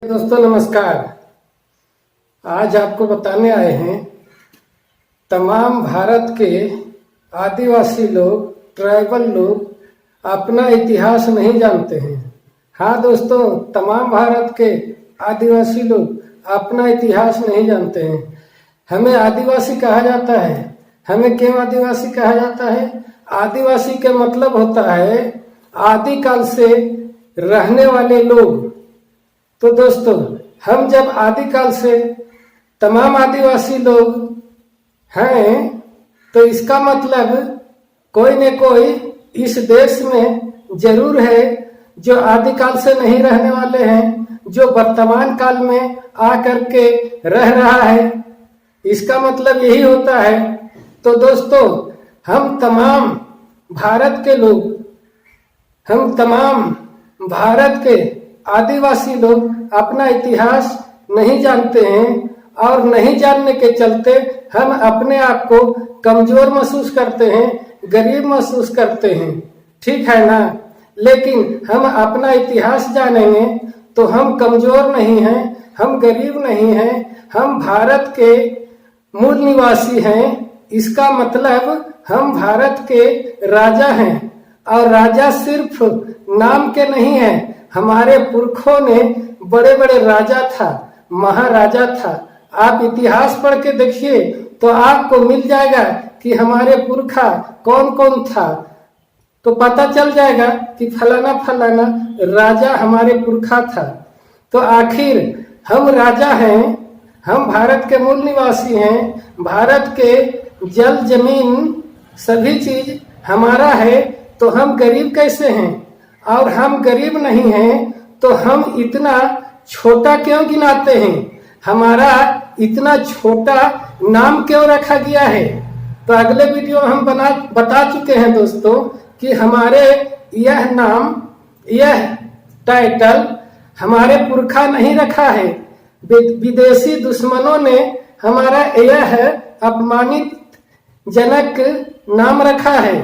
दोस्तों नमस्कार। आज आपको बताने आए हैं तमाम भारत के आदिवासी लोग, ट्राइबल लोग अपना इतिहास नहीं जानते हैं। हाँ दोस्तों, तमाम भारत के आदिवासी लोग अपना इतिहास नहीं जानते हैं। हमें आदिवासी कहा जाता है। हमें क्यों आदिवासी कहा जाता है? आदिवासी का मतलब होता है आदिकाल से रहने वाले लोग। तो दोस्तों, हम जब आदिकाल से तमाम आदिवासी लोग हैं तो इसका मतलब कोई न कोई इस देश में जरूर है जो आदिकाल से नहीं रहने वाले हैं, जो वर्तमान काल में आकर के रह रहा है। इसका मतलब यही होता है। तो दोस्तों, हम तमाम भारत के लोग, हम तमाम भारत के आदिवासी लोग अपना इतिहास नहीं जानते हैं और नहीं जानने के चलते हम अपने आप को कमजोर महसूस करते हैं, गरीब महसूस करते हैं। ठीक है ना? लेकिन हम अपना इतिहास जानेंगे तो हम कमजोर नहीं हैं, हम गरीब नहीं हैं, हम भारत के मूल निवासी हैं। इसका मतलब हम भारत के राजा हैं। और राजा सिर्फ नाम के नहीं हैं। हमारे पुरखों ने बड़े बड़े राजा था, महाराजा था। आप इतिहास पढ़ के देखिए तो आपको मिल जाएगा कि हमारे पुरखा कौन कौन था। तो पता चल जाएगा कि फलाना फलाना राजा हमारे पुरखा था। तो आखिर हम राजा हैं, हम भारत के मूल निवासी हैं। भारत के जल जमीन सभी चीज हमारा है, तो हम गरीब कैसे हैं? और हम गरीब नहीं हैं तो हम इतना छोटा क्यों गिनाते हैं? हमारा इतना छोटा नाम क्यों रखा गया है? तो अगले वीडियो में हम बता चुके हैं दोस्तों कि हमारे यह नाम, यह टाइटल हमारे पुरखा नहीं रखा है। विदेशी दुश्मनों ने हमारा यह अपमानित जनक नाम रखा है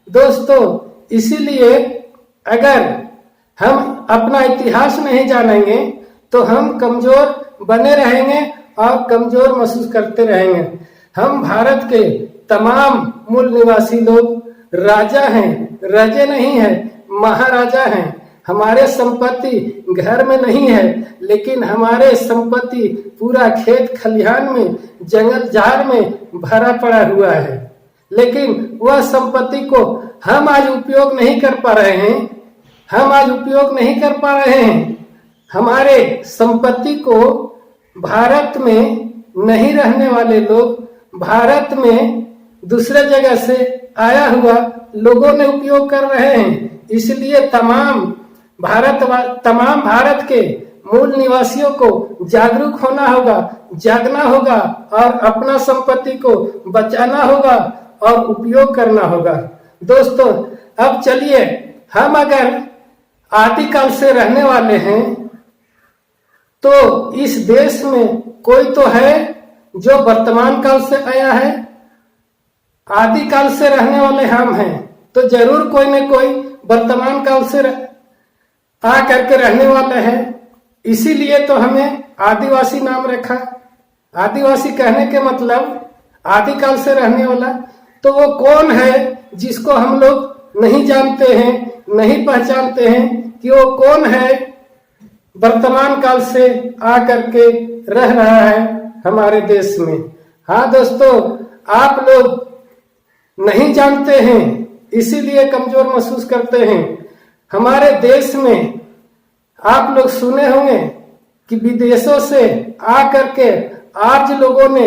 दोस्तों। इसीलिए अगर हम अपना इतिहास नहीं जानेंगे तो हम कमजोर बने रहेंगे और कमजोर महसूस करते रहेंगे। हम भारत के तमाम मूल निवासी लोग राजा हैं, राजे नहीं हैं, महाराजा हैं। हमारे संपत्ति घर में नहीं है, लेकिन हमारे संपत्ति पूरा खेत खलिहान में, जंगल झाड़ में भरा पड़ा हुआ है। लेकिन वह संपत्ति को हम आज उपयोग नहीं कर पा रहे हैं। हम आज उपयोग नहीं कर पा रहे हैं। हमारे संपत्ति को भारत में नहीं रहने वाले लोग, भारत में दूसरे जगह से आया हुआ लोगों ने उपयोग कर रहे हैं। इसलिए तमाम भारत के मूल निवासियों को जागरूक होना होगा, जागना होगा और अपना संपत्ति को बचाना होगा और उपयोग करना होगा। दोस्तों, अब चलिए, हम अगर आदिकाल से रहने वाले हैं तो इस देश में कोई तो है जो वर्तमान काल से आया है। आदिकाल से रहने वाले हम हैं तो जरूर कोई न कोई वर्तमान काल से आ करके रहने वाले हैं। इसीलिए तो हमें आदिवासी नाम रखा। आदिवासी कहने के मतलब आदिकाल से रहने वाला। तो वो कौन है जिसको हम लोग नहीं जानते हैं, नहीं पहचानते हैं कि वो कौन है वर्तमान काल से आकर के रह रहा है हमारे देश में। हाँ दोस्तों, आप लोग नहीं जानते हैं, इसीलिए कमजोर महसूस करते हैं। हमारे देश में आप लोग सुने होंगे कि विदेशों से आकर के आर्य लोगों ने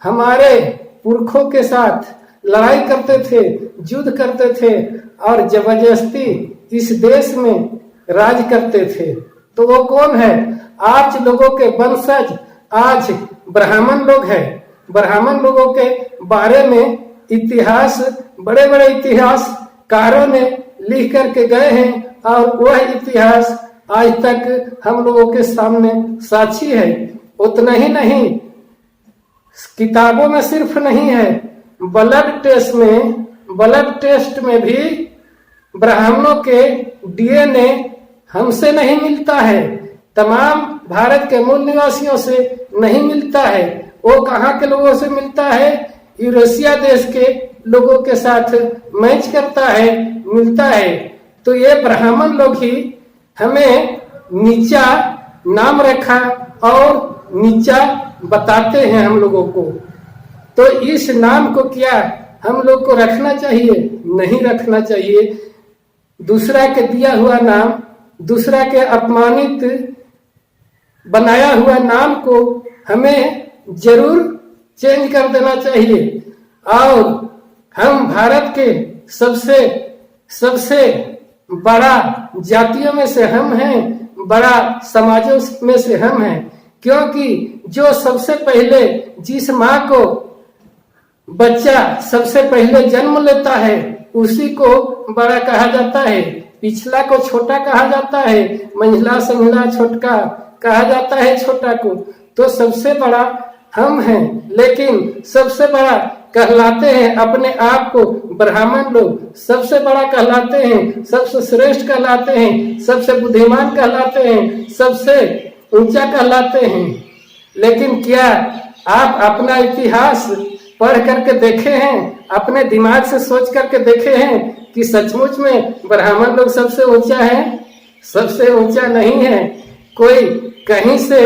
हमारे पुरखों के साथ लड़ाई करते थे, युद्ध करते थे और जबरदस्ती इस देश में राज करते थे। तो वो कौन है? आर्य लोगों के वंशज आज ब्राह्मण लोग हैं। ब्राह्मण लोगों के बारे में इतिहास, बड़े बड़े इतिहासकारों ने लिख करके गए हैं और वह इतिहास आज तक हम लोगों के सामने साक्षी है। उतना ही नहीं, किताबों में सिर्फ नहीं है, ब्लड टेस्ट में भी ब्राह्मणों के डीएनए हमसे नहीं मिलता है। तमाम भारत के मूल निवासियों से नहीं मिलता है। वो कहाँ के लोगों से मिलता है? यूरेशिया देश के लोगों के साथ मैच करता है, मिलता है। तो ये ब्राह्मण लोग ही हमें नीचा नाम रखा और नीचा बताते हैं हम लोगों को। तो इस नाम को क्या हम लोग को रखना चाहिए? नहीं रखना चाहिए। दूसरा के दिया हुआ नाम, दूसरा के अपमानित बनाया हुआ नाम को हमें जरूर चेंज कर देना चाहिए। और हम भारत के सबसे बड़ा जातियों में से हम हैं, बड़ा समाजों में से हम हैं। क्योंकि जो सबसे पहले जिस माँ को बच्चा सबसे पहले जन्म लेता है उसी को बड़ा कहा जाता है, पिछला को छोटा कहा जाता है, मंझला संझला छोटका कहा जाता है छोटा को। तो सबसे बड़ा हम हैं, लेकिन सबसे बड़ा कहलाते हैं अपने आप को ब्राह्मण लोग, सबसे बड़ा कहलाते हैं, सबसे श्रेष्ठ कहलाते हैं, सबसे बुद्धिमान कहलाते हैं, सबसे ऊंचा कहलाते हैं। लेकिन क्या आप अपना इतिहास पढ़ करके देखे हैं, अपने दिमाग से सोच करके देखे हैं कि सचमुच में ब्राह्मण लोग सबसे ऊंचा है? सबसे ऊंचा नहीं है। कोई कहीं से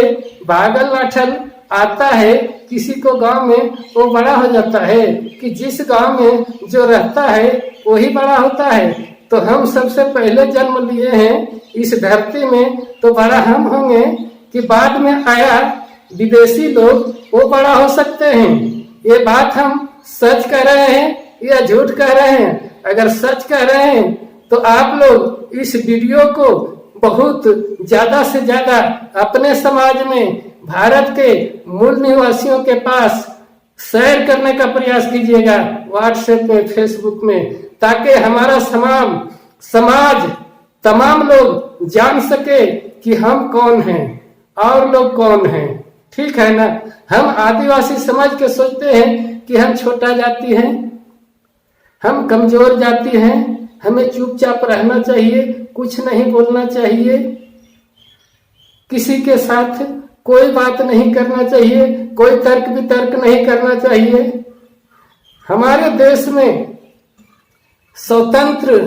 बागल लाठल आता है किसी को गांव में, वो बड़ा हो जाता है कि जिस गांव में जो रहता है वही बड़ा होता है। तो हम सबसे पहले जन्म लिए हैं इस धरती में, तो बड़ा हम होंगे कि बाद में आया विदेशी लोग वो बड़ा हो सकते हैं। ये बात हम सच कह रहे हैं या झूठ कह रहे हैं? अगर सच कह रहे हैं तो आप लोग इस वीडियो को बहुत ज्यादा से ज्यादा अपने समाज में, भारत के मूल निवासियों के पास शेयर करने का प्रयास कीजिएगा, व्हाट्सएप में, फेसबुक में, ताकि हमारा समाज तमाम लोग जान सके कि हम कौन हैं और लोग कौन हैं। ठीक है ना? हम आदिवासी समझ के सोचते हैं कि हम छोटा जाति हैं, हम कमजोर जाति हैं, हमें चुपचाप रहना चाहिए, कुछ नहीं बोलना चाहिए, किसी के साथ कोई बात नहीं करना चाहिए, कोई तर्क वितर्क नहीं करना चाहिए। हमारे देश में स्वतंत्र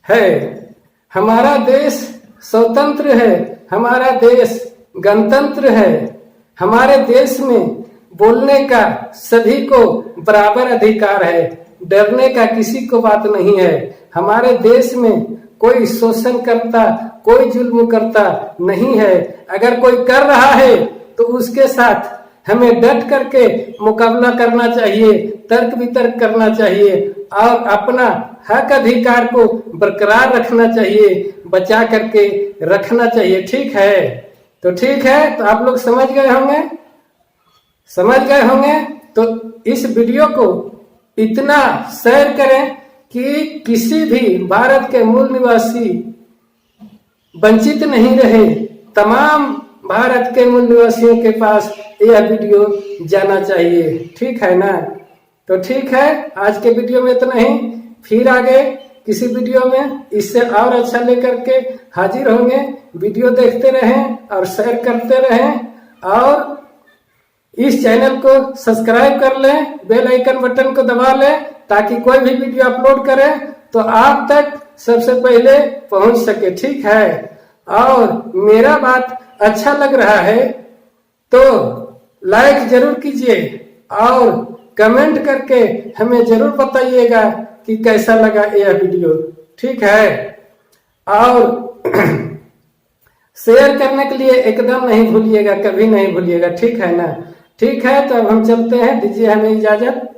है, हमारा देश स्वतंत्र है, हमारा देश गणतंत्र है। हमारे देश में बोलने का सभी को बराबर अधिकार है, डरने का किसी को बात नहीं है। हमारे देश में कोई शोषण करता, कोई जुल्म करता नहीं है। अगर कोई कर रहा है तो उसके साथ हमें डट करके मुकाबला करना चाहिए, तर्क वितर्क करना चाहिए और अपना हक अधिकार को बरकरार रखना चाहिए, बचा करके रखना चाहिए। ठीक है? तो ठीक है, तो आप लोग समझ गए होंगे, समझ गए होंगे। तो इस वीडियो को इतना शेयर करें कि किसी भी भारत के मूल निवासी वंचित नहीं रहे। तमाम भारत के मूल निवासियों के पास यह वीडियो जाना चाहिए। ठीक है ना? तो ठीक है, आज के वीडियो में इतना ही। फिर आगे किसी वीडियो में इससे और अच्छा लेकर के हाजिर होंगे। वीडियो देखते रहें और शेयर करते रहें और इस चैनल को सब्सक्राइब कर लें, बेल आइकन बटन को दबा लें ताकि कोई भी वीडियो अपलोड करें तो आप तक सबसे पहले पहुंच सके। ठीक है? और मेरा बात अच्छा लग रहा है तो लाइक जरूर कीजिए और कमेंट करके हमें जरूर बताइएगा कि कैसा लगा यह वीडियो। ठीक है? और शेयर करने के लिए एकदम नहीं भूलिएगा, कभी नहीं भूलिएगा। ठीक है ना? ठीक है, तो अब हम चलते हैं, दीजिए हमें इजाजत।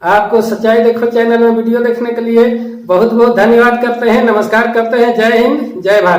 आपको सच्चाई देखो चैनल में वीडियो देखने के लिए बहुत बहुत धन्यवाद करते हैं, नमस्कार करते हैं। जय हिंद, जय भारत।